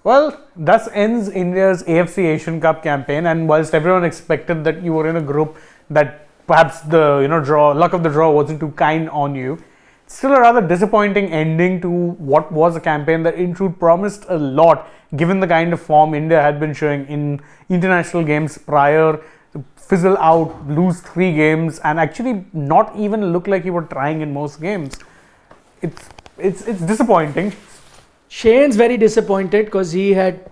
Well, thus ends India's AFC Asian Cup campaign, and whilst everyone expected that you were in a group that perhaps the luck of the draw wasn't too kind on you, still a rather disappointing ending to what was a campaign that in truth promised a lot, given the kind of form India had been showing in international games prior, to fizzle out, lose 3 games, and actually not even look like you were trying in most games. It's disappointing. Shane's very disappointed because he had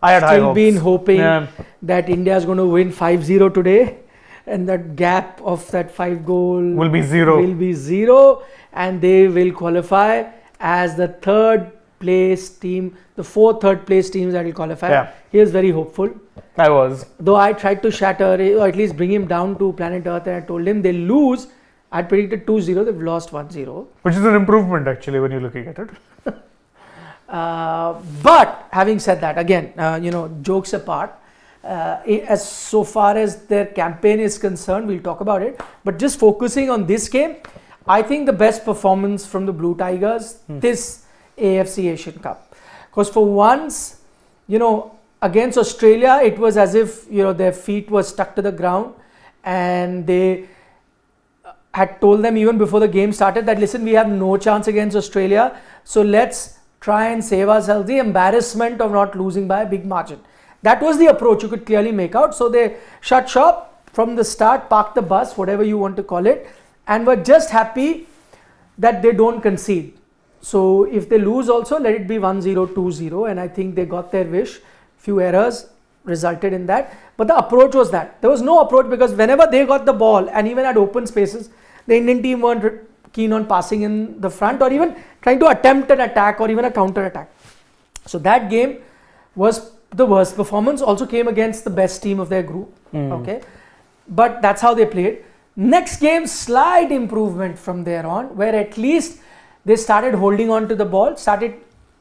still been hoping that India is going to win 5-0 today, and that gap of that 5 goal will be zero, and they will qualify as the 3rd place team, the 4th third place teams that will qualify. Yeah. He is very hopeful. I was. Though I tried to shatter, or at least bring him down to planet Earth, and I told him they'll lose. I predicted 2-0, they've lost 1-0. Which is an improvement actually when you're looking at it. But having said that, again, jokes apart, as so far as their campaign is concerned, we'll talk about it. But just focusing on this game, I think the best performance from the Blue Tigers this AFC Asian Cup. Because for once, against Australia, it was as if their feet were stuck to the ground, and they had told them even before the game started that, listen, we have no chance against Australia, so let's try and save ourselves the embarrassment of not losing by a big margin. That was the approach you could clearly make out. So they shut shop from the start, parked the bus, whatever you want to call it, and were just happy that they don't concede. So if they lose also, let it be 1-0, 2-0, and I think they got their wish. Few errors resulted in that, but the approach was that. There was no approach because whenever they got the ball and even at open spaces, the Indian team weren't keen on passing in the front or even trying to attempt an attack or even a counter attack. So that game was the worst performance. Also came against the best team of their group. Okay, but that's how they played. Next game, slight improvement from there on, where at least they started holding on to the ball, started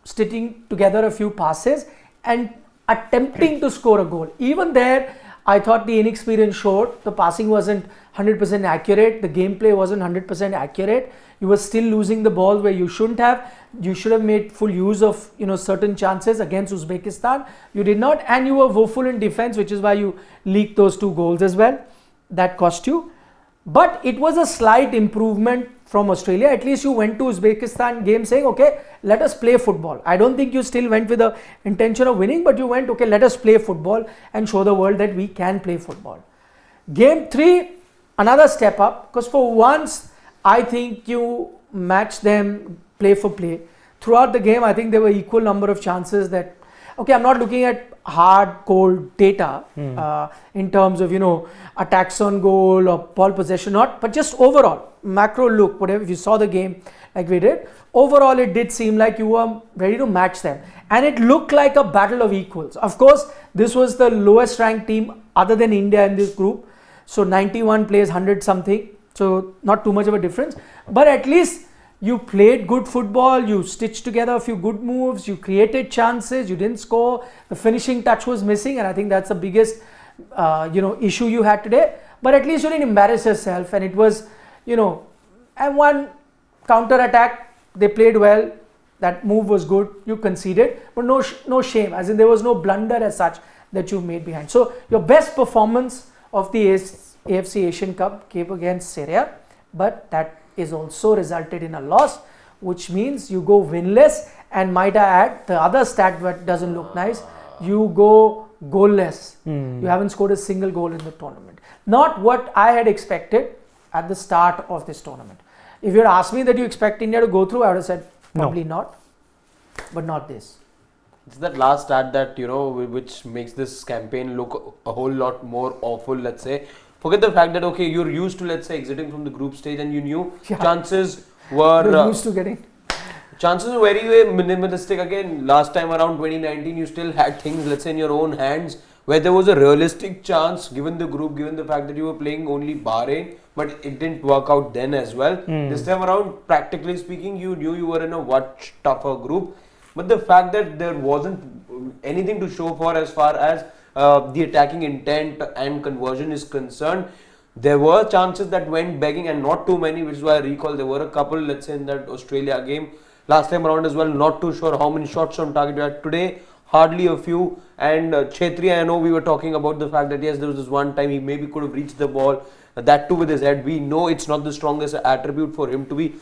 stitching together a few passes and attempting to score a goal. Even there, I thought the inexperience showed. The passing wasn't 100% accurate. The gameplay wasn't 100% accurate. You were still losing the ball where you shouldn't have. You should have made full use of certain chances against Uzbekistan. You did not, and you were woeful in defense, which is why you leaked those 2 goals as well. That cost you. But it was a slight improvement from Australia. At least you went to Uzbekistan game saying, okay, let us play football. I don't think you still went with the intention of winning, but you went, okay, let us play football and show the world that we can play football. Game 3, another step up, because for once, I think you match them play for play. Throughout the game, I think there were equal number of chances that, okay, I'm not looking at hard, cold data in terms of, attacks on goal or ball possession, but just overall, macro look, whatever, if you saw the game like we did, overall it did seem like you were ready to match them. And it looked like a battle of equals. Of course, this was the lowest ranked team other than India in this group. So 91 plays 100 something. So not too much of a difference. But at least you played good football, you stitched together a few good moves, you created chances, you didn't score, the finishing touch was missing, and I think that's the biggest issue you had today. But at least you didn't embarrass yourself, and it was, and one counter attack, they played well, that move was good, you conceded, but no shame, as in there was no blunder as such that you made behind. So your best performance of the AFC Asian Cup came against Syria, but that is also resulted in a loss, which means you go winless, and might I add, the other stat that doesn't look nice, you go goalless. You haven't scored a single goal in the tournament. Not what I had expected at the start of this tournament. If you had asked me that you expect India to go through, I would have said probably not, but not this. It's that last stat that, which makes this campaign look a whole lot more awful, let's say. Forget the fact that, okay, you're used to, let's say, exiting from the group stage and you knew chances were... You're used to getting... Chances were very minimalistic. Again, last time around 2019, you still had things, let's say, in your own hands where there was a realistic chance, given the group, given the fact that you were playing only Bahrain, but it didn't work out then as well. This time around, practically speaking, you knew you were in a much tougher group. But the fact that there wasn't anything to show for as far as the attacking intent and conversion is concerned, there were chances that went begging, and not too many, which is why I recall there were a couple, let's say, in that Australia game last time around as well. Not too sure how many shots on target you had today. hardly a few. And Chetri, I know we were talking about the fact that yes, there was this one time he maybe could have reached the ball, that too with his head. We know it's not the strongest attribute for him to be,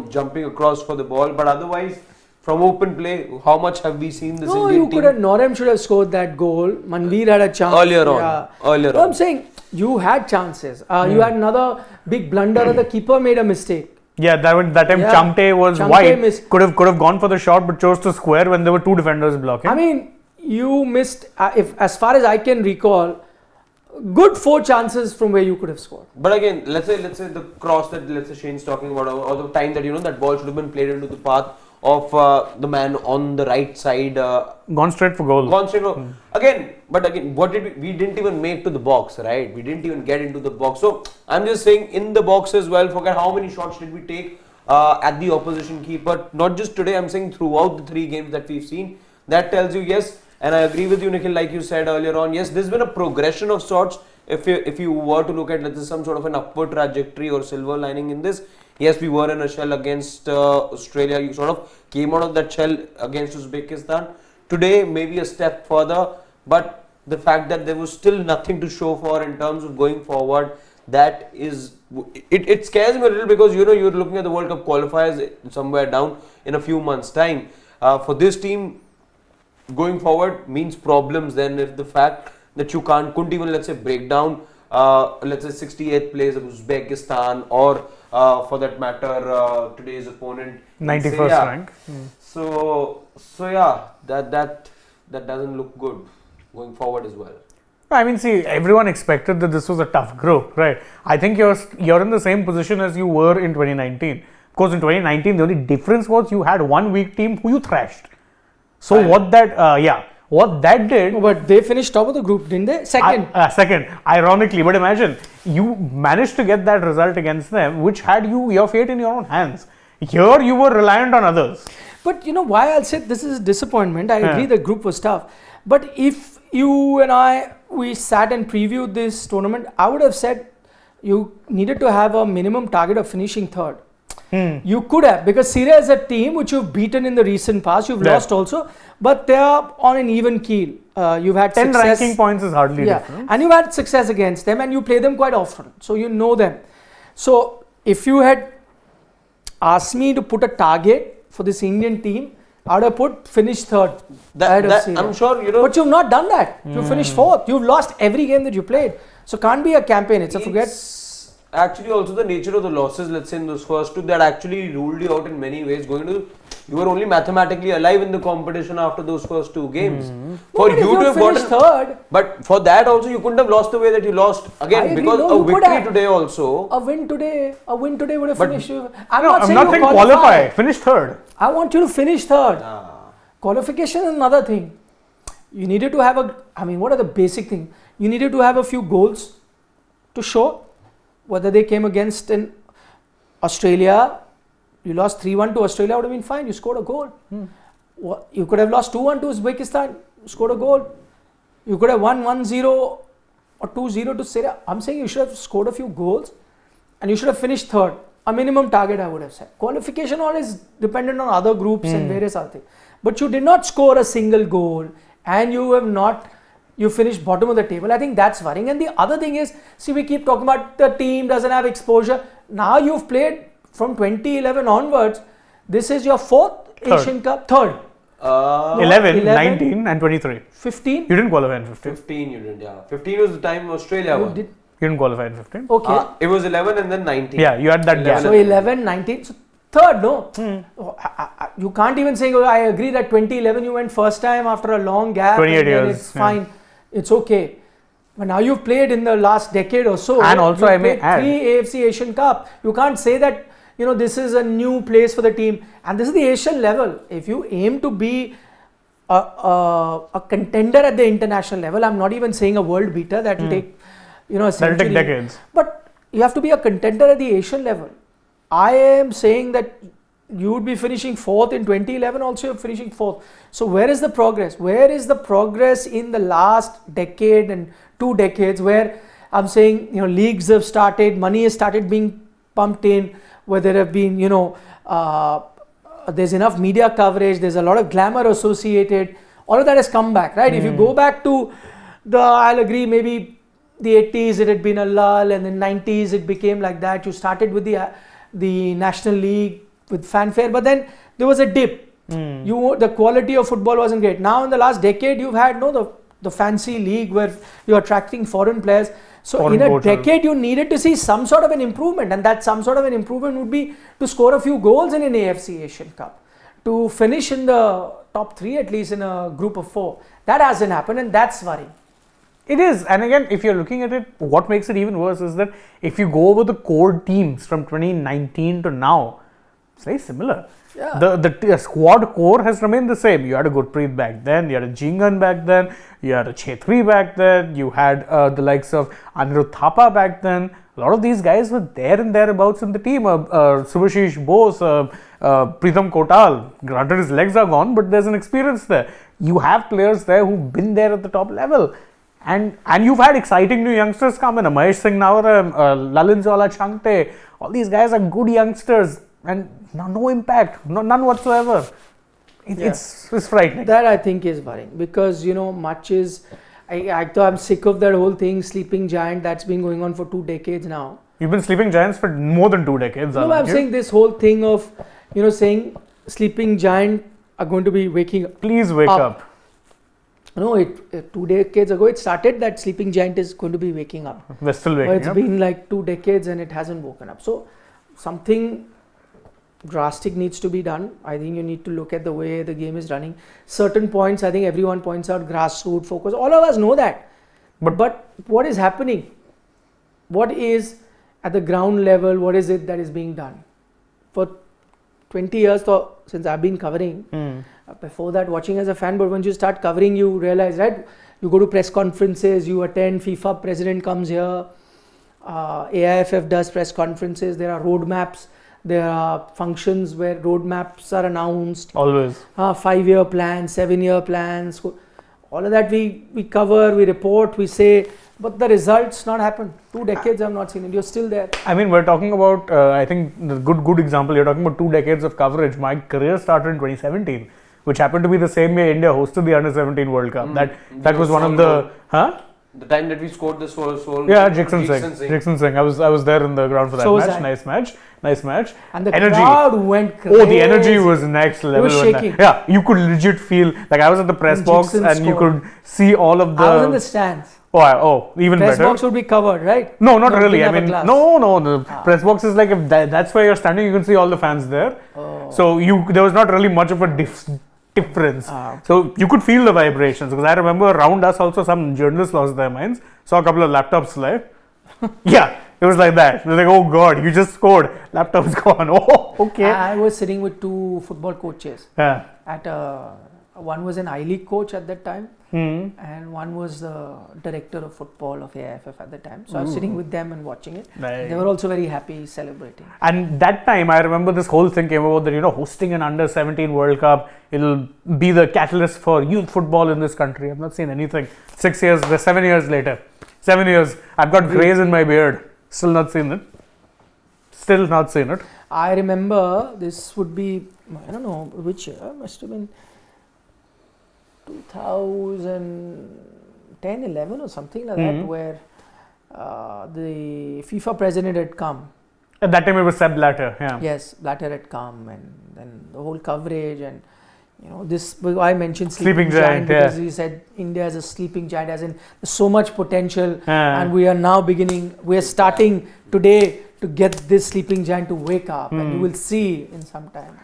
jumping across for the ball. But otherwise, from open play, how much have we seen this Indian team? Norem should have scored that goal. Manveer had a chance. Earlier on. I'm saying you had chances. You had another big blunder. The keeper made a mistake. Yeah, that time Chamte was wide. Could have gone for the shot, but chose to square when there were two defenders blocking. I mean, you missed, if as far as I can recall, good 4 chances from where you could have scored. But again, let's say the cross that Shane's talking about, or the time that that ball should have been played into the path of the man on the right side. Gone straight for goal. Again, what did we didn't even make to the box, right? We didn't even get into the box. So I'm just saying, in the box as well, forget how many shots did we take at the opposition keeper. Not just today, I'm saying throughout the 3 games that we've seen. That tells you, yes, and I agree with you, Nikhil, like you said earlier on, yes, there's been a progression of sorts. If you were to look at, let's say, some sort of an upward trajectory or silver lining in this, yes, we were in a shell against Australia. You sort of came out of that shell against Uzbekistan. Today, maybe a step further, but the fact that there was still nothing to show for in terms of going forward, that is, it scares me a little, because you're looking at the World Cup qualifiers somewhere down in a few months' time. For this team, going forward means problems then, if the fact that you couldn't even, let's say, break down, let's say 68th place of Uzbekistan, or for that matter, today's opponent, 91st rank. So yeah, that doesn't look good going forward as well. I mean, see, everyone expected that this was a tough group, right? I think you're in the same position as you were in 2019. Of course, in 2019, the only difference was you had one weak team who you thrashed. So what that did... But they finished top of the group, didn't they? Second. Second, ironically. But imagine, you managed to get that result against them, which had your fate in your own hands. Here, you were reliant on others. But why I'll say this is a disappointment. I agree the group was tough. But if you and we sat and previewed this tournament, I would have said you needed to have a minimum target of finishing third. You could have, because Syria is a team which you've beaten in the recent past. You've lost also, but they are on an even keel. You've had 10 success. ranking points is hardly different. And you've had success against them, and you play them quite often, so you know them. So if you had asked me to put a target for this Indian team, I would have put finish third. I'm sure But you've not done that. You finished 4th. You've lost every game that you played. So can't be a campaign. It's a forget. Actually, also the nature of the losses, let's say in those first 2, that actually ruled you out in many ways. You were only mathematically alive in the competition after those first 2 games. For you to have gotten third, but for that also you couldn't have lost the way that you lost again, because a victory today also. A win today would have finished you. I'm not saying qualify. Finish third. I want you to finish third. Qualification is another thing. You needed to have what are the basic things? You needed to have a few goals to show. Whether they came against in Australia, you lost 3-1 to Australia, would have been fine. You scored a goal. You could have lost 2-1 to Uzbekistan, scored a goal. You could have won 1-0 or 2-0 to Syria. I'm saying you should have scored a few goals, and you should have finished third. A minimum target, I would have said. Qualification all is dependent on other groups and various other things. But you did not score a single goal, and you finished bottom of the table. I think that's worrying. And the other thing is, see, we keep talking about the team doesn't have exposure. Now you've played from 2011 onwards. This is your 4th Asian Cup. Third. 11, 19 and 23. 15? You didn't qualify in 15. 15 you did, yeah. 15 was the time Australia won. You didn't qualify in 15. Okay. It was 11 and then 19. Yeah, you had that gap. So 11, 19. So third, no. You can't even say, I agree that 2011 you went first time after a long gap. 28 years. It's fine. It's okay. But now you've played in the last decade or so. And also I may add 3 AFC Asian Cup. You can't say that, this is a new place for the team. And this is the Asian level. If you aim to be a contender at the international level, I'm not even saying a world beater, that will take, a century. That'll take decades. But you have to be a contender at the Asian level. I am saying that you would be finishing 4th in 2011, also you're finishing 4th. So where is the progress? Where is the progress in the last decade and 2 decades, where I'm saying, leagues have started, money has started being pumped in, where there have been, there's enough media coverage, there's a lot of glamour associated. all of that has come back, right? If you go back to I'll agree, maybe the 80s it had been a lull, and then 90s it became like that. You started with the National League with fanfare, but then there was a dip. The quality of football wasn't great. Now in the last decade you've had the fancy league where you're attracting foreign players. So Foreign in a coaches. decade you needed to see some sort of an improvement, and that some sort of an improvement would be to score a few goals in an AFC Asian Cup, to finish in the top 3 at least in a group of 4. That hasn't happened, and that's worrying. It is, and again, if you're looking at it, what makes it even worse is that if you go over the core teams from 2019 to now, it's very similar. Yeah. The squad core has remained the same. You had a Gurpreet back then, you had a Jingan back then, you had a Chetri back then, you had the likes of Anirudh Thapa back then. A lot of these guys were there and thereabouts in the team. Subhashish Bose, Pritham Kotal, granted his legs are gone, but there's an experience there. You have players there who've been there at the top level. And you've had exciting new youngsters come in. Mahesh Singh Nawar, Lalinjwala Changte, all these guys are good youngsters and no impact, none whatsoever. It's frightening. That I think is worrying, because much is, I'm sick of that whole thing, sleeping giant, that's been going on for 2 decades now. You've been sleeping giants for more than 2 decades. No, I'm saying this whole thing of, saying sleeping giant are going to be waking up. Please wake up. No, 2 decades ago it started that sleeping giant is going to be waking up. We're still waking But it's up. been like 2 decades and it hasn't woken up. So something drastic needs to be done. I think you need to look at the way the game is running. Certain points, I think everyone points out, grassroots focus. All of us know that. But what is happening? What is at the ground level? What is it that is being done? For 20 years since I've been covering, before that watching as a fan, but once you start covering, you realize, right? You go to press conferences, you attend, FIFA president comes here, AIFF does press conferences, there are roadmaps, there are functions where roadmaps are announced. Always. 5-year plans, 7-year plans, all of that we cover, we report, we say, but the results not happen. 2 decades I've not seen it. You're still there. I mean, we're talking about, I think, the good example, you're talking about 2 decades of coverage. My career started in 2017, which happened to be the same year India hosted the Under-17 World Cup. That was one of the... The time that we scored the soul. Yeah, Jixon Singh. I was there in the ground for that So was match. I. Nice match. And the energy. crowd went crazy. Oh, the energy was next level. It was shaking. Yeah, you could legit feel, like I was at the press When box Jixon and you scored. could see all of the... I was in the stands. Even Press better. box would be covered, right? No, not really. didn't I have a mean, glass. no. The press box is like, if that's where you're standing, you can see all the fans there. So there was not really much of a difference. So you could feel the vibrations, because I remember around us also some journalists lost their minds. Saw a couple of laptops fly. Yeah, it was like that. They're like, oh God, you just scored. Laptop's gone. Oh, okay. I was sitting with 2 football coaches. Yeah. One was an I-League coach at that time, and one was the director of football of AIFF at the time. So I was sitting with them and watching it. Nice. They were also very happy, celebrating. And that time, I remember this whole thing came about that, hosting an Under-17 World Cup, it'll be the catalyst for youth football in this country. I've not seen anything. 7 years later. 7 years. I've got grays in my beard. Still not seen it. I remember this would be, I don't know which year, must have been 2010, 11 or something like that, where the FIFA president had come. At that time, it was Sepp Blatter. Yeah. Yes, Blatter had come, and then the whole coverage, and this, I mentioned sleeping giant because he said India has a sleeping giant, as in so much potential, and we are starting today to get this sleeping giant to wake up, and you will see in some time.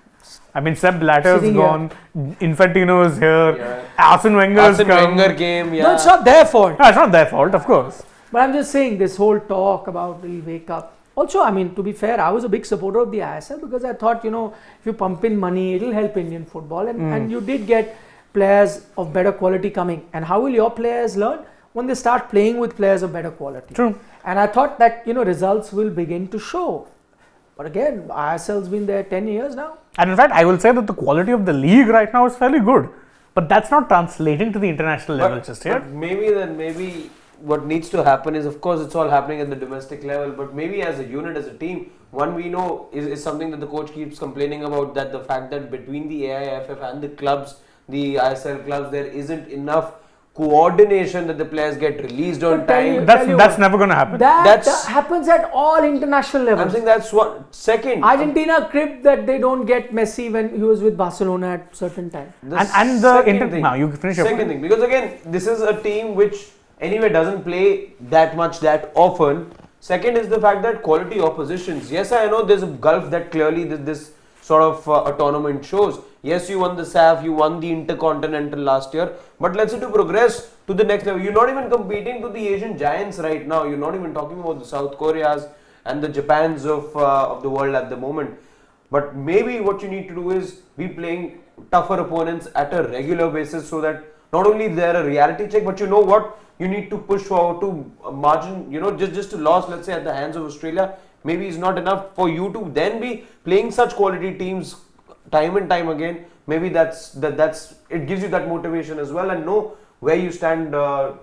I mean, Sepp Blatter's gone. Infantino is here. Yeah. Arsene Wenger's come. Wenger came. Yeah. No, it's not their fault. No, it's not their fault, of course. But I'm just saying, this whole talk about we'll wake up. Also, I mean, to be fair, I was a big supporter of the ISL, because I thought, if you pump in money, it'll help Indian football. And you did get players of better quality coming. And how will your players learn? When they start playing with players of better quality. True. And I thought that, results will begin to show. But again, ISL's been there 10 years now. And in fact, I will say that the quality of the league right now is fairly good. But that's not translating to the international level just yet. But maybe what needs to happen is, of course, it's all happening at the domestic level, but maybe as a unit, as a team, one we know is something that the coach keeps complaining about, that the fact that between the AIFF and the clubs, the ISL clubs, there isn't enough coordination that the players get released on But tell you- time. That's never going to happen. That happens at all international levels. I'm saying that's what. Second, Argentina cribbed that they don't get Messi when he was with Barcelona at certain time. And the now you finish your second point. thing, because again, this is a team which anyway doesn't play that much that often. Second is the fact that quality oppositions. Yes, I know there's a gulf that clearly this sort of a tournament shows. Yes, you won the SAF, you won the Intercontinental last year, but let's say to progress to the next level, you're not even competing to the Asian giants right now. You're not even talking about the South Koreas and the Japans of the world at the moment. But maybe what you need to do is be playing tougher opponents at a regular basis, so that not only they're a reality check, but you know what you need to push forward to a margin. You know, just a loss, let's say at the hands of Australia, maybe is not enough for you to then be playing such quality teams time and time again. Maybe that's it gives you that motivation as well, and know where you stand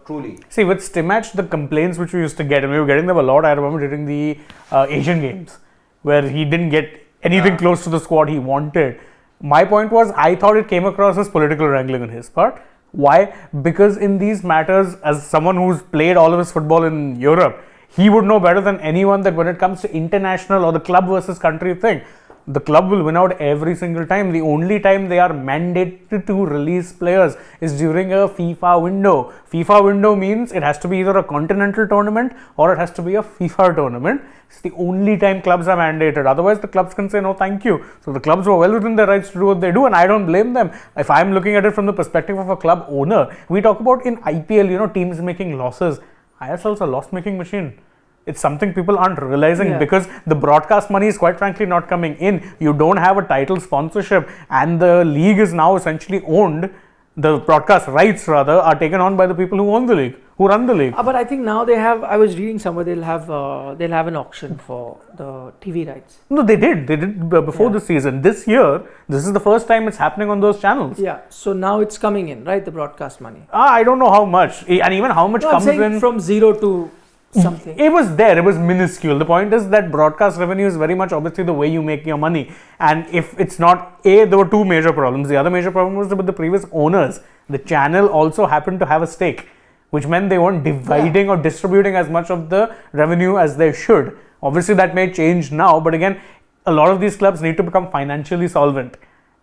truly. See, with Stimac, the complaints which we used to get, and we were getting them a lot, I remember during the Asian Games, where he didn't get anything close to the squad he wanted. My point was, I thought it came across as political wrangling on his part. Why? Because in these matters, as someone who's played all of his football in Europe, he would know better than anyone that when it comes to international or the club versus country thing, the club will win out every single time. The only time they are mandated to release players is during a FIFA window. FIFA window means it has to be either a continental tournament or it has to be a FIFA tournament. It's the only time clubs are mandated. Otherwise, the clubs can say no, thank you. So the clubs were well within their rights to do what they do, and I don't blame them. If I'm looking at it from the perspective of a club owner, we talk about in IPL, teams making losses. ISL is a loss-making machine. It's something people aren't realizing because the broadcast money is quite frankly not coming in. You don't have a title sponsorship, and the league is now essentially owned. The broadcast rights rather are taken on by the people who own the league, who run the league. But I think now they have. I was reading somewhere they'll have an auction for the TV rights. No, they did before the season. This year, this is the first time it's happening on those channels. Yeah. So now it's coming in, right? The broadcast money. I don't know how much, and even how much comes in from zero to something. It was there, it was minuscule. The point is that broadcast revenue is very much obviously the way you make your money, and if it's not, there were two major problems. The other major problem was with the previous owners. The channel also happened to have a stake, which meant they weren't dividing or distributing as much of the revenue as they should. Obviously that may change now, but again, a lot of these clubs need to become financially solvent.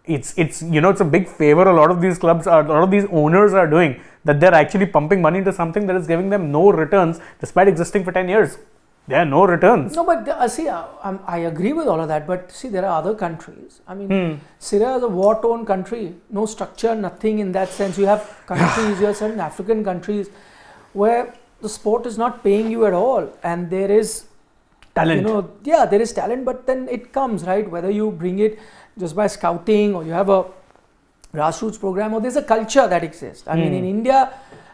It's a big favor a lot of these clubs are, a lot of these owners are doing, that they're actually pumping money into something that is giving them no returns despite existing for 10 years. There are no returns. No, but I agree with all of that. But see, there are other countries. I mean, Syria is a war-torn country. No structure, nothing in that sense. You have countries, you have certain African countries where the sport is not paying you at all, and there is Talent. There is talent, but then it comes, right? Whether you bring it just by scouting, or you have a grassroots program, or there's a culture that exists. I mean, in India,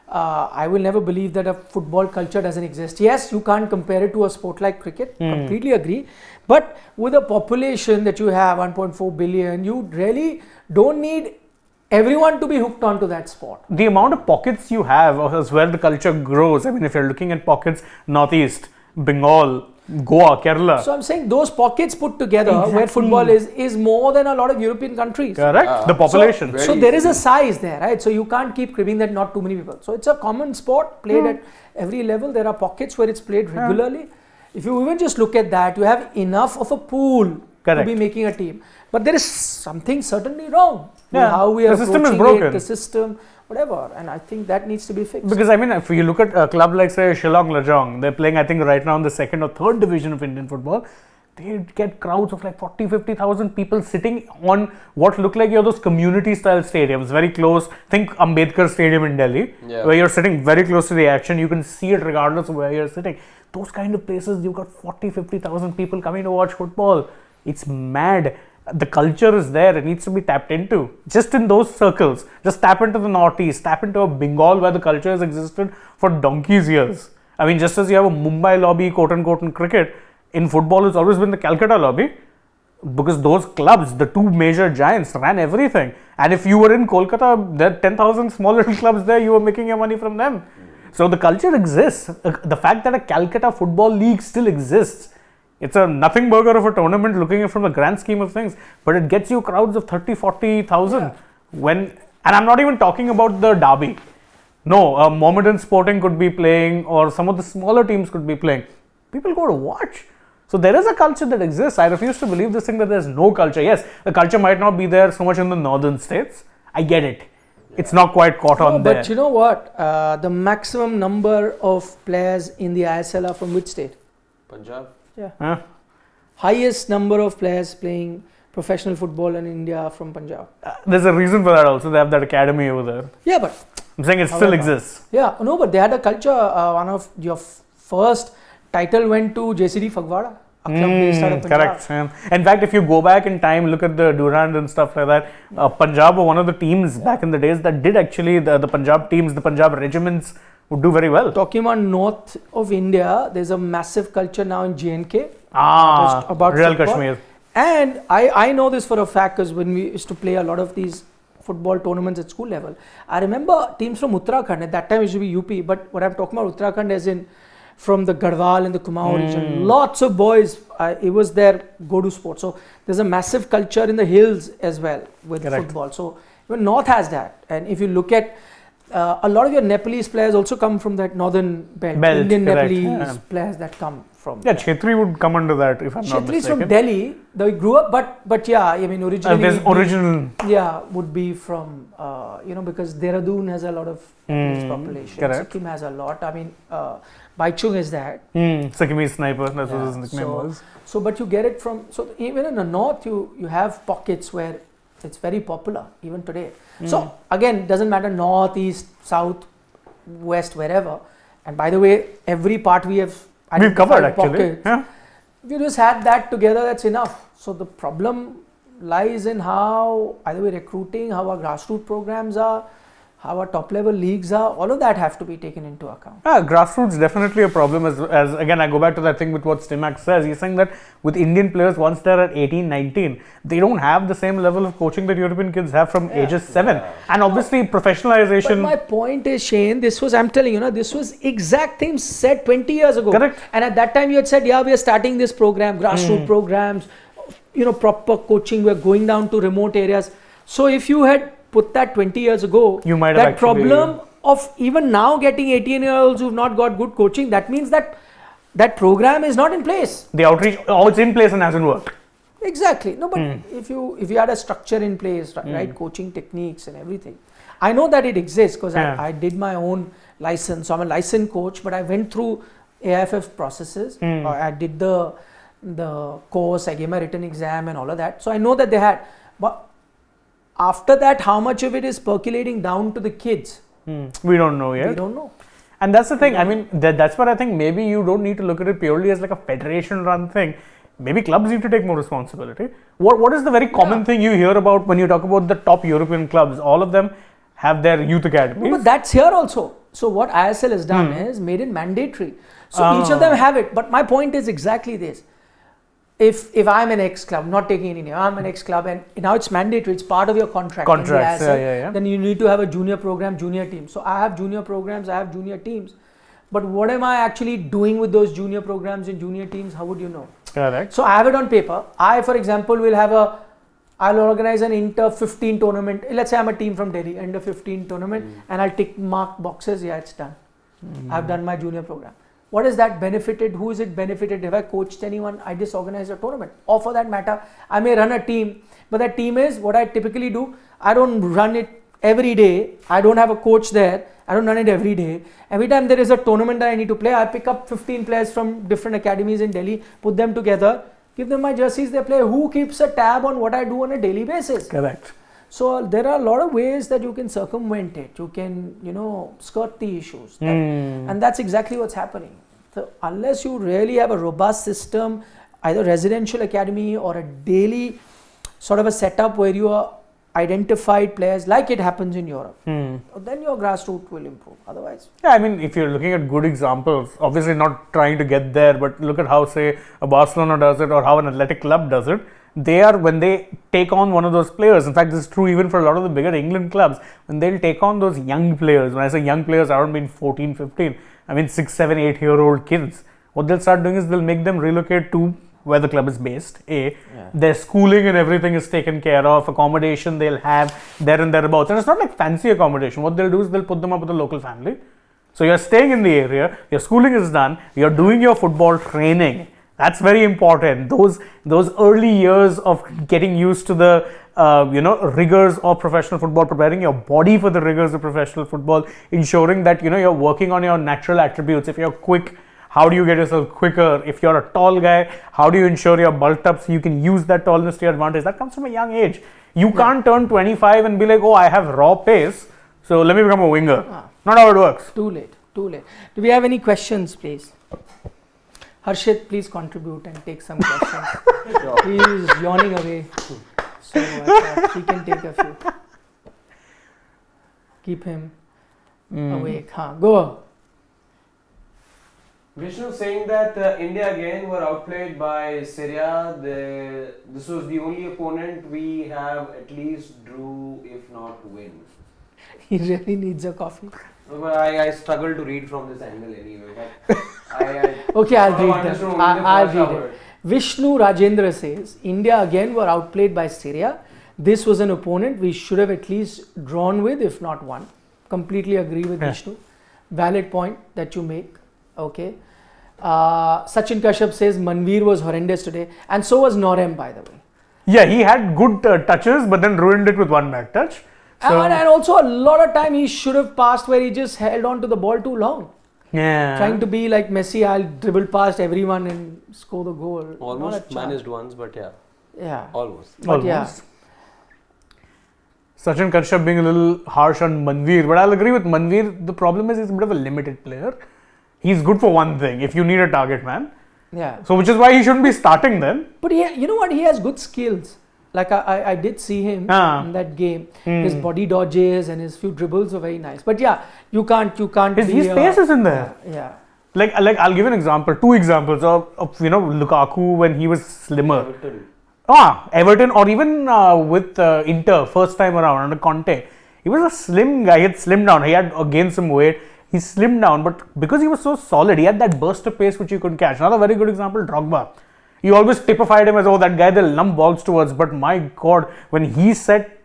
I will never believe that a football culture doesn't exist. Yes, you can't compare it to a sport like cricket. Completely agree. But with a population that you have, 1.4 billion, you really don't need everyone to be hooked onto that sport. The amount of pockets you have is where the culture grows. I mean, if you're looking at pockets, Northeast, Bengal, Goa, Kerala. So I'm saying those pockets put together where football is more than a lot of European countries. Correct. The population. So there is a size there, right? So you can't keep cribbing that not too many people. So it's a common sport played at every level. There are pockets where it's played regularly. If you even just look at that, you have enough of a pool to be making a team. But there is something certainly wrong with how we are approaching system is broken. the system, whatever. And I think that needs to be fixed. Because I mean, if you look at a club like say Shillong Lajong, they're playing I think right now in the second or third division of Indian football. They get crowds of like 40,000-50,000 people sitting on what look like those community style stadiums, very close. Think Ambedkar Stadium in Delhi, where you're sitting very close to the action. You can see it regardless of where you're sitting. Those kind of places, you've got 40,000-50,000 people coming to watch football. It's mad. The culture is there. It needs to be tapped into. Just in those circles. Just tap into the Northeast. Tap into a Bengal where the culture has existed for donkey's years. I mean, just as you have a Mumbai lobby, quote unquote, in cricket, in football it's always been the Calcutta lobby. Because those clubs, the two major giants, ran everything. And if you were in Kolkata, there are 10,000 small little clubs there, you were making your money from them. So the culture exists. The fact that a Calcutta football league still exists, it's a nothing burger of a tournament looking at from the grand scheme of things, but it gets you crowds of 30-40,000 when And I'm not even talking about the derby. No, Mohammedan Sporting could be playing, or some of the smaller teams could be playing. People go to watch. So there is a culture that exists. I refuse to believe this thing that there's no culture. Yes, the culture might not be there so much in the northern states. I get it. It's not quite caught on there. But you know what? The maximum number of players in the ISL are from which state? Punjab. Yeah. Highest number of players playing professional football in India are from Punjab. There's a reason for that also. They have that academy over there. Yeah, but I'm saying it still exists. Yeah, no, but they had a culture. One of your first title went to JCD Fagwara, a club based out of Punjab. Correct. Yeah. In fact, if you go back in time, look at the Durand and stuff like that, Punjab were one of the teams back in the days that did actually, the Punjab teams, the Punjab regiments would do very well. Talking about north of India, there's a massive culture now in J&K. About Real football. Kashmir. And I know this for a fact because when we used to play a lot of these football tournaments at school level, I remember teams from Uttarakhand. At that time it used to be UP, but what I'm talking about Uttarakhand as in from the Garhwal and the Kumaon region, lots of boys, it was their go-to sport. So there's a massive culture in the hills as well with football. So even North has that. And if you look at a lot of your Nepalese players also come from that northern belt. Indian Nepalese players that come from. Yeah, Chetri would come under that if I'm not mistaken. Chetri is from Delhi. They grew up, but yeah, I mean originally. Yeah, would be from because Dehradun has a lot of population. Sikkim has a lot. I mean, Baichung is that. Sikkimese sniper. That's what his nickname was. So, but you get it from. So even in the north, you have pockets where it's very popular even today. So again, doesn't matter north, east, south, west, wherever. And by the way, every part we've covered actually. Yeah. We just had that together. That's enough. So the problem lies in how either way recruiting, how our grassroots programs are, how our top level leagues are. All of that have to be taken into account. Grassroots definitely a problem. As again, I go back to that thing with what Stimac says. He's saying that with Indian players, once they're at 18, 19, they don't have the same level of coaching that European kids have from ages 7. And obviously professionalization. But my point is, Shane, this was exact thing said 20 years ago. Correct. And at that time you had said, yeah, we are starting this program, grassroots programs, proper coaching, we're going down to remote areas. So if you had put that 20 years ago, you might that have problem of even now getting 18-year-olds who've not got good coaching, that means that program is not in place. The outreach, it's in place and hasn't worked. Exactly. No, but if you had a structure in place, right, coaching techniques and everything. I know that it exists because I did my own license. So I'm a licensed coach, but I went through AIFF processes. I did the course, I gave my written exam and all of that. So I know that they had, but after that, how much of it is percolating down to the kids? We don't know yet. We don't know. And that's the thing. I mean, that's what I think. Maybe you don't need to look at it purely as like a federation-run thing. Maybe clubs need to take more responsibility. What is the very common thing you hear about when you talk about the top European clubs? All of them have their youth academies. No, but that's here also. So what ISL has done is made it mandatory. So each of them have it. But my point is exactly this. If I'm an ex-club, not taking any name, I'm an ex-club and now it's mandatory, it's part of your contract. Contracts, yeah. Then you need to have a junior program, junior team. So I have junior programs, I have junior teams. But what am I actually doing with those junior programs and junior teams? How would you know? Correct. So I have it on paper. I, for example, I'll organize an Inter 15 tournament. Let's say I'm a team from Delhi, Under 15 tournament, and I'll tick mark boxes. Yeah, it's done. I've done my junior program. What is that benefited? Who is it benefited? Have I coached anyone? I disorganized a tournament. Or for that matter, I may run a team, but that team is what I typically do. I don't run it every day. I don't have a coach there. I don't run it every day. Every time there is a tournament that I need to play, I pick up 15 players from different academies in Delhi, put them together, give them my jerseys, they play. Who keeps a tab on what I do on a daily basis? Correct. So there are a lot of ways that you can circumvent it. You can, skirt the issues. And that's exactly what's happening. So unless you really have a robust system, either residential academy or a daily sort of a setup where you are identified players like it happens in Europe, then your grassroots will improve. Otherwise. Yeah, I mean, if you're looking at good examples, obviously not trying to get there, but look at how, say, a Barcelona does it or how an athletic club does it. When they take on one of those players, in fact, this is true even for a lot of the bigger England clubs, when they'll take on those young players, when I say young players, I don't mean 14, 15, I mean 6, 7, 8-year-old kids. What they'll start doing is they'll make them relocate to where the club is based. Their schooling and everything is taken care of. Accommodation they'll have there and thereabouts, and it's not like fancy accommodation. What they'll do is they'll put them up with a local family. So you're staying in the area. Your schooling is done. You're doing your football training. That's very important. Those early years of getting used to the rigors of professional football, preparing your body for the rigors of professional football, ensuring that you're working on your natural attributes. If you're quick, how do you get yourself quicker? If you're a tall guy, how do you ensure you're bulked up so you can use that tallness to your advantage? That comes from a young age. You can't turn 25 and be like, oh, I have raw pace, so let me become a winger. Not how it works. Too late. Do we have any questions, please? Harshit, please contribute and take some questions. He is yawning away, so he can take a few. Keep him awake. Go. Vishnu saying that India again were outplayed by Syria. This was the only opponent we have at least drew, if not win. He really needs a coffee. Well, I struggle to read from this angle anyway. Okay, I'll read them. I'll read it. Vishnu Rajendra says, India again were outplayed by Syria. This was an opponent we should have at least drawn with, if not won. Completely agree with Vishnu. Valid point that you make. Okay. Sachin Kashyap says Manveer was horrendous today, and so was Norem, by the way. Yeah, he had good touches, but then ruined it with one bad touch. So, and also a lot of time he should have passed where he just held on to the ball too long. Yeah. Trying to be like Messi, I'll dribble past everyone and score the goal. Almost managed once, but yeah. Yeah. Almost. But yeah. Sachin Kashyap being a little harsh on Manveer, but I'll agree with Manveer. The problem is he's a bit of a limited player. He's good for one thing, if you need a target man. Yeah. So which is why he shouldn't be starting then. But you know what? He has good skills. Like I did see him in that game. His body dodges and his few dribbles were very nice. But yeah, you can't. His pace is in there. Yeah. Like I'll give an example. Two examples of Lukaku when he was slimmer. Everton, or even with Inter first time around under Conte. He was a slim guy. He had slimmed down. He had gained some weight. He slimmed down, but because he was so solid, he had that burst of pace which you couldn't catch. Another very good example, Drogba. You always typified him as, oh, that guy they'll lump balls towards, but my God, when he set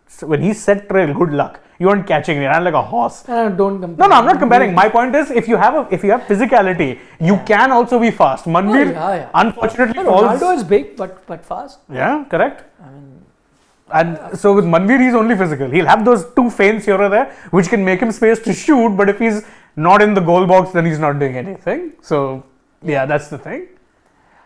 trail, good luck. You weren't catching it. He ran like a horse. Don't compare. No, I'm not comparing. My point is, if you have physicality, you can also be fast. Manveer, unfortunately, falls. Ronaldo is big, but fast. Yeah, correct. And so with Manveer, he's only physical. He'll have those two feints here or there, which can make him space to shoot. But if he's not in the goal box, then he's not doing anything. So yeah, that's the thing.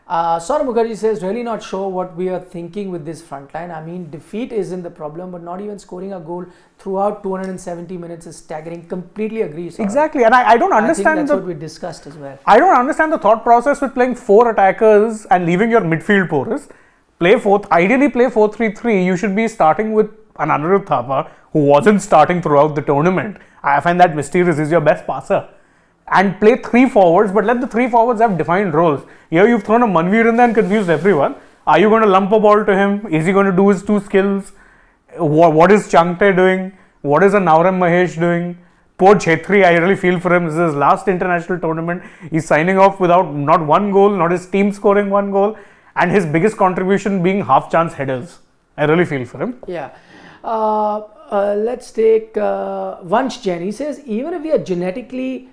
Saurabh Mukherjee says, really not sure what we are thinking with this front line. I mean, defeat isn't the problem, but not even scoring a goal throughout 270 minutes is staggering. Completely agree, Saurabh. Exactly, and I don't understand. I think that's what we discussed as well. I don't understand the thought process with playing 4 attackers and leaving your midfield porous. Ideally play 4-3-3. You should be starting with an Anirudh Thapa who wasn't starting throughout the tournament. I find that mysterious. He's your best passer. And play 3 forwards, but let the 3 forwards have defined roles. Here you've thrown a Manveer in there and confused everyone. Are you going to lump a ball to him? Is he going to do his 2 skills? What is Changte doing? What is a Naurem Mahesh doing? Poor Chhetri, I really feel for him. This is his last international tournament. He's signing off without not 1 goal, not his team scoring 1 goal, and his biggest contribution being half chance headers. I really feel for him. Yeah. Let's take Vansh Jain. He says, even if we are genetically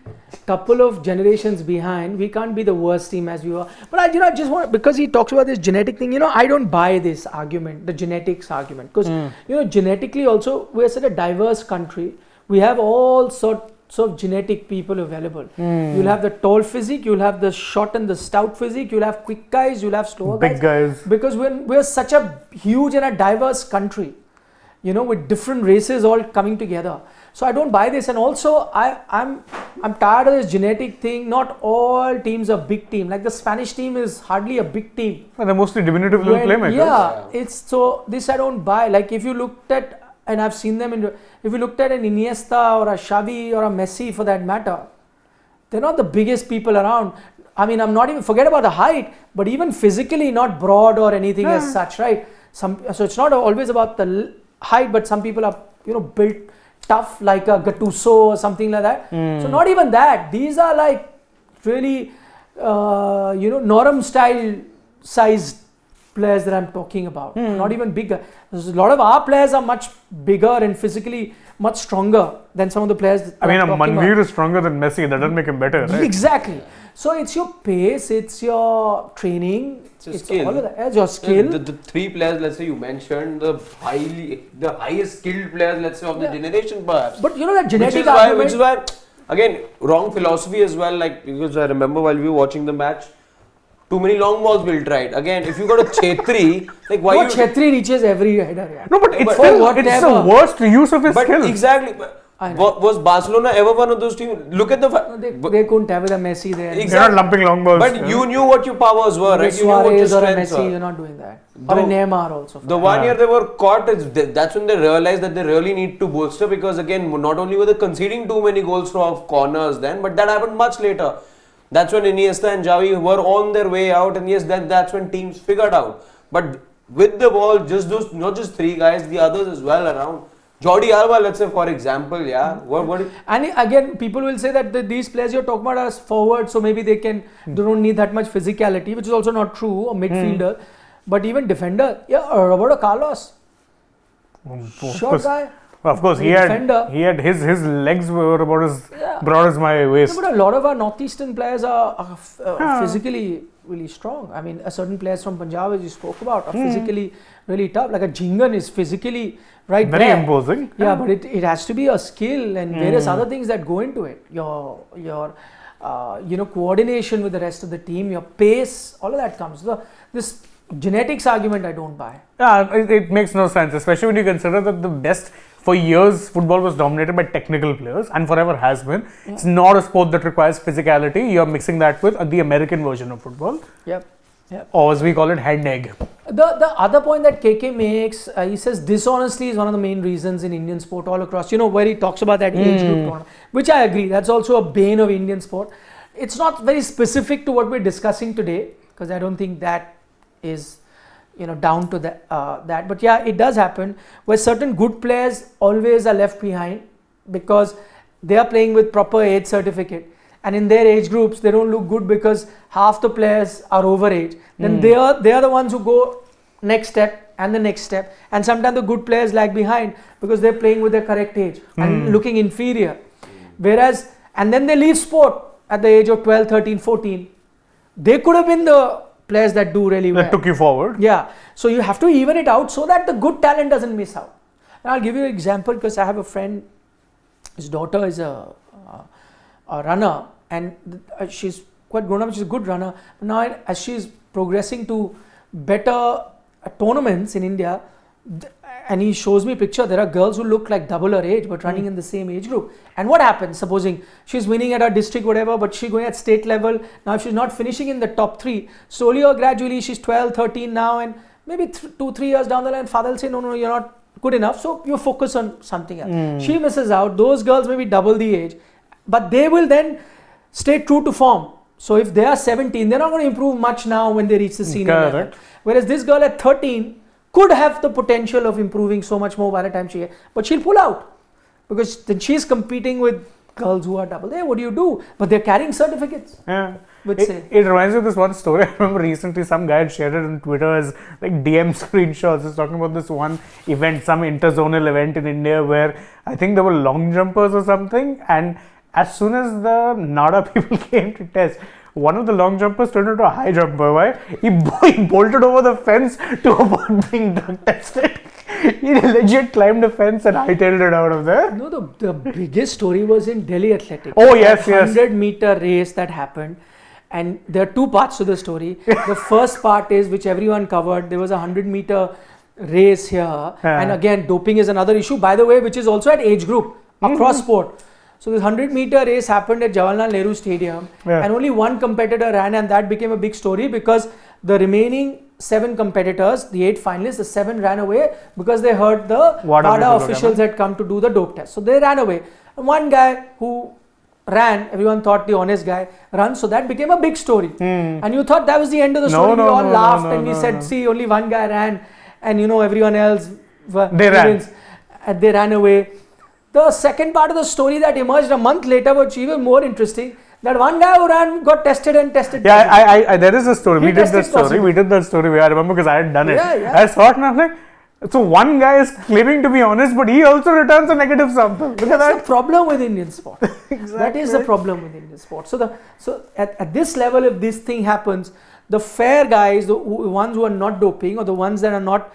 couple of generations behind, we can't be the worst team as we were. But I just want, because he talks about this genetic thing, I don't buy this argument, the genetics argument. Because, genetically also, we're such a diverse country. We have all sorts of genetic people available. You'll have the tall physique, you'll have the short and the stout physique, you'll have quick guys, you'll have slower big guys. Because we're such a huge and a diverse country, with different races all coming together. So I don't buy this, and also I'm tired of this genetic thing. Not all teams are big team. Like the Spanish team is hardly a big team. And they're mostly diminutive little playmakers. Yeah, it's so this I don't buy. Like if you looked at, and I've seen them if you looked at an Iniesta or a Xavi or a Messi for that matter, they're not the biggest people around. I mean, I'm not even, forget about the height, but even physically not broad or anything as such, right? So it's not always about the height, but some people are built tough like a Gattuso or something like that. So not even that. These are like really Norem style sized players that I'm talking about, not even bigger. There's a lot of our players are much bigger and physically much stronger than some of the players that I mean, I'm talking Manveer about. is stronger than Messi. That doesn't make him better, right? Exactly. So it's your pace, it's your training, your it's skill. all of that. It's your skill. The three players, let's say you mentioned, the highest skilled players, let's say of the generation, perhaps. But you know that Which genetic is why, argument. again, wrong philosophy as well. Like, because I remember while we were watching the match, too many long balls being tried. Again, if you got a Chetri, like why No, you? Chetri reaches every header. Yeah. No, but it's But still whatever. it's the worst use of his But skills. exactly. But I know. was Barcelona ever one of those teams? Look at the. They couldn't have with a Messi there. Exactly. They're not lumping long balls. But you knew what your powers were, right? You knew what your Suarez or a strengths Messi, were. you're not doing that. Or a The- Neymar also. The one year they were caught, that's when they realized that they really need to bolster, because again, not only were they conceding too many goals from corners then, but that happened much later. That's when Iniesta and Xavi were on their way out, and yes, that's when teams figured out. But with the ball, just those, not just three guys, the others as well around. Jordi Alba, let's say for example, yeah. What? And again, people will say that these players you're talking about are forward, so maybe they don't need that much physicality, which is also not true. A midfielder, but even defender, yeah, Roberto Carlos, short guy. Of course, he had his legs were about as broad as my waist. No, but a lot of our northeastern players are physically really strong. I mean, certain players from Punjab, as you spoke about, are physically really tough. Like a Jingan is physically right Very there. imposing. Yeah, but it has to be a skill and various other things that go into it. Your coordination with the rest of the team, your pace, all of that comes. This genetics argument I don't buy. Yeah, it makes no sense, especially when you consider that the best. For years, football was dominated by technical players and forever has been. Yeah. It's not a sport that requires physicality. You're mixing that with the American version of football. Yep. Or as we call it, hand egg. The other point that KK makes, he says dishonesty is one of the main reasons in Indian sport all across. You know, where he talks about that age group tournament, which I agree. That's also a bane of Indian sport. It's not very specific to what we're discussing today, because I don't think that is down to that, but yeah, it does happen where certain good players always are left behind because they are playing with proper age certificate, and in their age groups they don't look good because half the players are over age. Then they are the ones who go next step and the next step, and sometimes the good players lag behind because they're playing with their correct age and looking inferior. Whereas, and then they leave sport at the age of 12, 13, 14. They could have been the players that do really well. That took you forward. Yeah. So you have to even it out so that the good talent doesn't miss out. And I'll give you an example because I have a friend, his daughter is a runner, and she's quite grown up, she's a good runner. Now as she's progressing to better tournaments in India, and he shows me a picture, there are girls who look like double her age but running in the same age group. And what happens, supposing she's winning at her district whatever, but she's going at state level, now she's not finishing in the top 3, slowly or gradually she's 12, 13 now, and maybe 2-3 years down the line father will say no, you're not good enough, so you focus on something else. She misses out. Those girls may be double the age, but they will then stay true to form. So if they are 17, they're not going to improve much now when they reach the senior level. Whereas this girl at 13 could have the potential of improving so much more by the time she gets, but she'll pull out because then she's competing with girls who are double there. What do you do? But they're carrying certificates. Yeah. It reminds me of this one story. I remember recently some guy had shared it on Twitter as like DM screenshots. He's talking about this one event, some interzonal event in India where I think there were long jumpers or something, and as soon as the NADA people came to test, one of the long jumpers turned into a high jumper. Why? He bolted over the fence to avoid being drug tested. He legit climbed the fence and hightailed it out of there. No, the biggest story was in Delhi Athletics. Oh, yes, 100-meter race that happened. And there are two parts to the story. The first part is, which everyone covered, there was a 100-meter race here. And again, doping is another issue, by the way, which is also at age group, across sport. So this 100-meter race happened at Jawaharlal Nehru Stadium, and only one competitor ran, and that became a big story because the remaining 7 competitors, the 8 finalists, the 7 ran away because they heard the WADA officials had come to do the dope test. So they ran away. And one guy who ran, everyone thought the honest guy runs, so that became a big story. And you thought that was the end of the story. We all laughed and we said, see, only one guy ran, and everyone else they ran away. The second part of the story that emerged a month later was even more interesting. That one guy who got tested and tested. Yeah, I there is a story. He We did that tested story. positive. We did that story. I remember because I had done it. Yeah. I saw it and I was like, so one guy is claiming to be honest, but he also returns a negative sample. Look at That's that. the problem with Indian sport. Exactly. That is the problem with Indian sport. So at this level, if this thing happens, the fair guys, the ones who are not doping or the ones that are not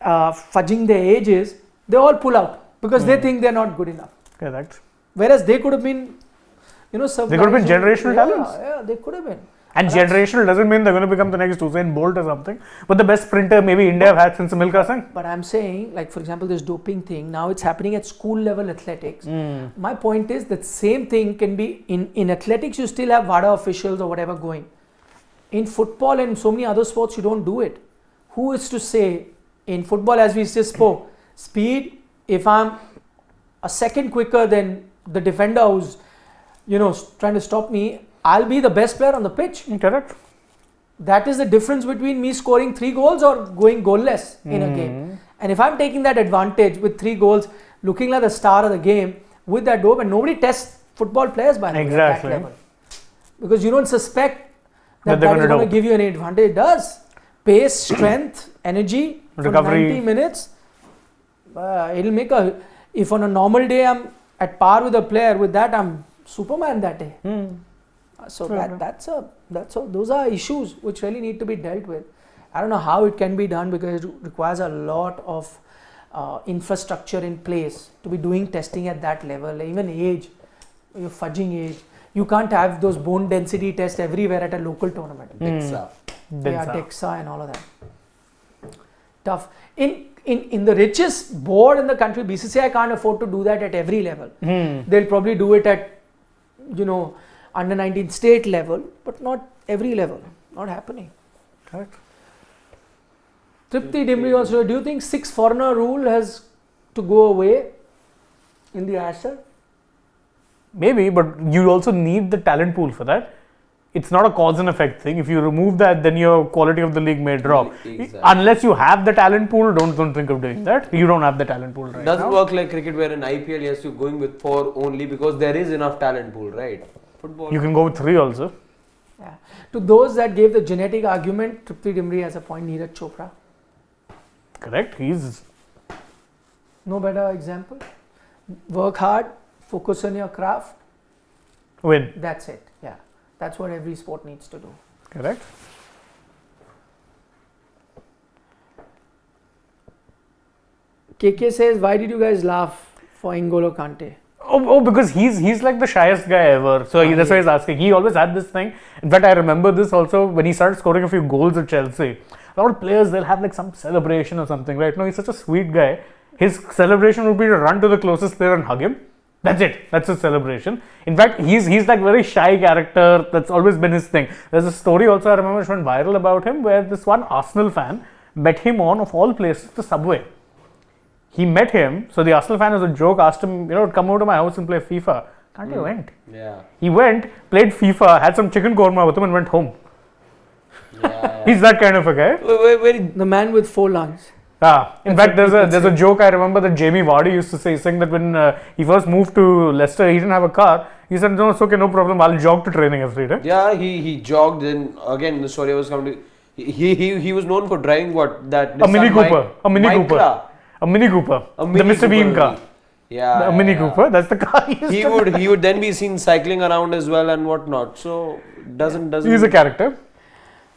fudging their ages, they all pull out because they think they're not good enough. Correct. Whereas they could have been, some They could have been guys generational talents. Yeah, they could have been. And generational doesn't mean they're going to become the next Usain Bolt or something. But the best sprinter maybe India have had since Milkha Singh. But I'm saying, like for example, this doping thing, now it's happening at school level athletics. My point is that same thing can be, in athletics you still have WADA officials or whatever going. In football and so many other sports you don't do it. Who is to say, in football as we just spoke, speed, if I'm a second quicker than the defender who's, trying to stop me, I'll be the best player on the pitch. Correct. That is the difference between me scoring 3 goals or going goalless in a game. And if I'm taking that advantage with 3 goals, looking like the star of the game with that dope, and nobody tests football players by the way at that level. Because you don't suspect that is going to give you any advantage. It does. Pace, strength, energy, recovery. For 90 minutes. It'll make if on a normal day I'm at par with a player, with that I'm Superman that day. So those are issues which really need to be dealt with. I don't know how it can be done because it requires a lot of infrastructure in place to be doing testing at that level. Even age, you're fudging age. You can't have those bone density tests everywhere at a local tournament. DEXA. Yeah, DEXA and all of that. Tough. In the richest board in the country, BCCI can't afford to do that at every level. They'll probably do it at, under 19 state level, but not every level. Not happening. Correct. Tripti Dimri also, do you think 6 foreigner rule has to go away in the AFC? Maybe, but you also need the talent pool for that. It's not a cause and effect thing. If you remove that, then your quality of the league may drop. Exactly. Unless you have the talent pool, don't think of doing that. You don't have the talent pool right Doesn't now. work like cricket where in IPL yes you're going with 4 only because there is enough talent pool, right? Football. You can go with 3 also. Yeah. To those that gave the genetic argument, Tripti Dimri has a point. Neeraj Chopra. Correct. He's No better example. Work hard, focus on your craft. win. That's it. Yeah. That's what every sport needs to do. Correct. KK says, why did you guys laugh for N'Golo Kante? Oh, because he's like the shyest guy ever. So that's why he's asking. He always had this thing. In fact, I remember this also when he started scoring a few goals at Chelsea. A lot of players, they'll have like some celebration or something, right? No, he's such a sweet guy. His celebration would be to run to the closest player and hug him. That's it. That's his celebration. In fact, he's like very shy character. That's always been his thing. There's a story also I remember which went viral about him where this one Arsenal fan met him on, of all places, the subway. He met him, so the Arsenal fan as a joke asked him, come over to my house and play FIFA. Kante went. Yeah. He went, played FIFA, had some chicken korma with him and went home. Yeah. He's that kind of a guy. The man with 4 lungs. In fact, there's a joke I remember that Jamie Vardy used to say, saying that when he first moved to Leicester, he didn't have a car. He said, no, it's okay, no problem, I'll jog to training every day. Yeah, he jogged. Then again, the story was coming to. He was known for driving what that A Mini Nissan Cooper. A Mini Micra. Cooper. A Mini Cooper. A The Mini Mr. Bean Cooper car. only. Yeah. A Mini Cooper. That's the car he used He to would then be seen cycling around as well and whatnot. So doesn't. He's a character.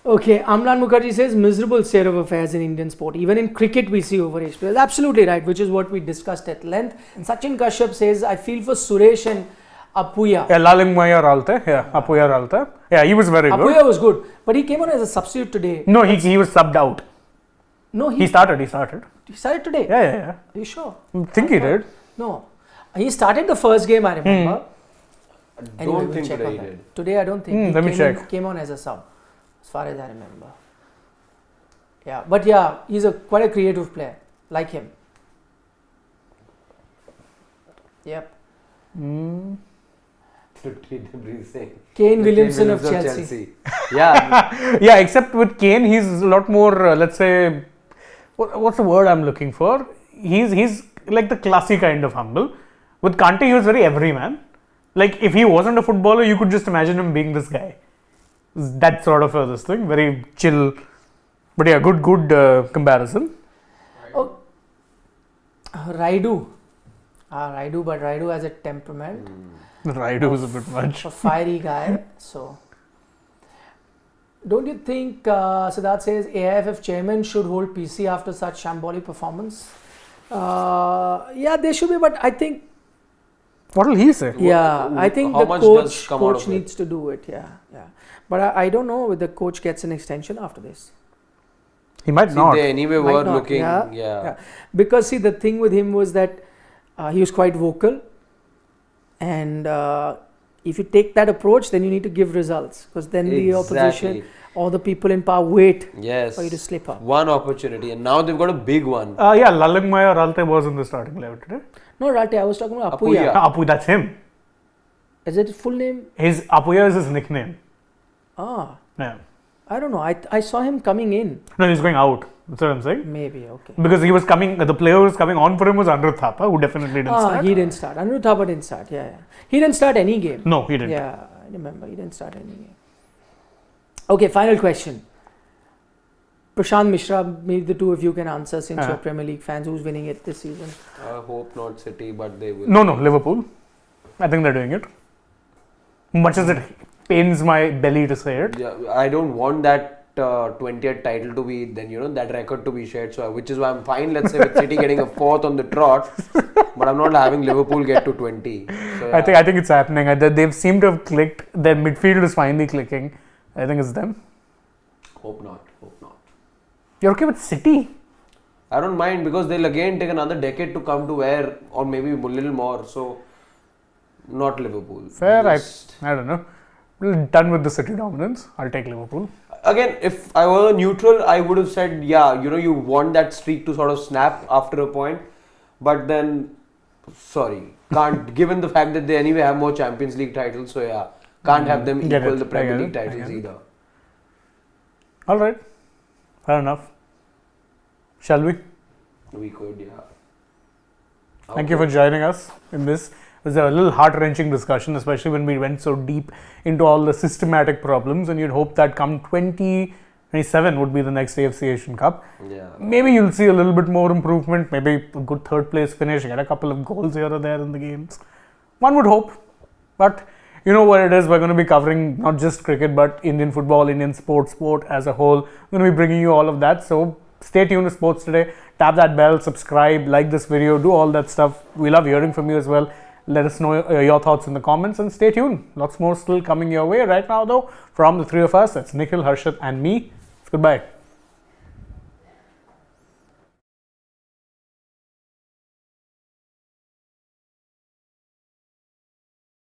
Okay, Amlan Mukherjee says miserable state of affairs in Indian sport. Even in cricket, we see overage players. Absolutely right, which is what we discussed at length. And Sachin Kashyap says, I feel for Suresh and Apuya. Yeah, Lalingmaya Ralte. Yeah, Apuya Ralte. Yeah, he was very good. Apuya was good, but he came on as a substitute today. No, he was subbed out. No, He started. he started today. Yeah. Are you sure? I think he did. No, he started the first game. I remember. I Anyway, don't we'll think check today on he that. did. Today, I don't think. Let me check. Came on as a sub, as far as I remember. Yeah, but yeah, he's quite a creative player. Like him. Yep. Kane Williamson of Chelsea. Yeah. Yeah, except with Kane, he's a lot more, let's say, what's the word I'm looking for? He's like the classy kind of humble. With Kante, he was very everyman. Like if he wasn't a footballer, you could just imagine him being this guy. That sort of this thing, very chill. But yeah, good comparison. Oh, Raidu. Raidu, but Raidu has a temperament. Raidu was a bit much. A fiery guy. So, don't you think Siddharth says AIFF chairman should hold PC after such shambolic performance? Yeah, they should be, but I think. What will he say? Yeah, I think how the much does come out coach of it? needs to do it. Yeah. But I don't know if the coach gets an extension after this. He might not. They anyway Might were not, looking. yeah. Yeah. Because see, the thing with him was that he was quite vocal, and if you take that approach, then you need to give results, because then the opposition or the people in power wait Yes. for you to slip up. One opportunity, and now they've got a big one. Yeah, Lalingmaya Ralte was in the starting 11 today. No, Ralte, I was talking about Apuya. Apuya. Apu, that's him. Is it his full name? His Apuya is his nickname. Yeah. I don't know. I saw him coming in. No, he's going out. That's what I'm saying. Maybe, okay. Because he was coming, the player who was coming on for him was Anirudh Thapa, who definitely didn't start. He didn't start. Anirudh Thapa didn't start. Yeah. He didn't start any game. No, he didn't. Yeah, I remember. He didn't start any game. Okay, final question. Prashant Mishra, maybe the two of you can answer, since you're Premier League fans. Who's winning it this season? I hope not City, but they will. No, Liverpool. I think they're doing it. Much as it pains my belly to say it. Yeah, I don't want that 20th title to be, then that record to be shared. So, which is why I'm fine. Let's say with City getting a 4th on the trot, but I'm not having Liverpool get to 20. So, yeah. I think it's happening. They've seemed to have clicked. Their midfield is finally clicking. I think it's them. Hope not. You're okay with City? I don't mind, because they'll again take another decade to come to where, or maybe a little more. So, not Liverpool. Fair. I don't know. We're done with the City dominance. I'll take Liverpool. Again, if I were neutral, I would have said, yeah, you want that streak to sort of snap after a point. But then, sorry, can't, given the fact that they anyway have more Champions League titles, so yeah, can't have them equal the Premier League titles either. Alright, fair enough. Shall we? We could, yeah. Thank you for joining us in this. It was a little heart-wrenching discussion, especially when we went so deep into all the systematic problems, and you'd hope that come 2027 would be the next AFC Asian Cup. Yeah. Maybe you'll see a little bit more improvement, maybe a good third place finish, get a couple of goals here or there in the games. One would hope, but you know what it is, we're going to be covering not just cricket but Indian football, Indian sport as a whole. We're going to be bringing you all of that, so stay tuned to Sports Today, tap that bell, subscribe, like this video, do all that stuff. We love hearing from you as well. Let us know your thoughts in the comments, and stay tuned. Lots more still coming your way. Right now though, from the three of us, that's Nikhil, Harshit and me. Goodbye.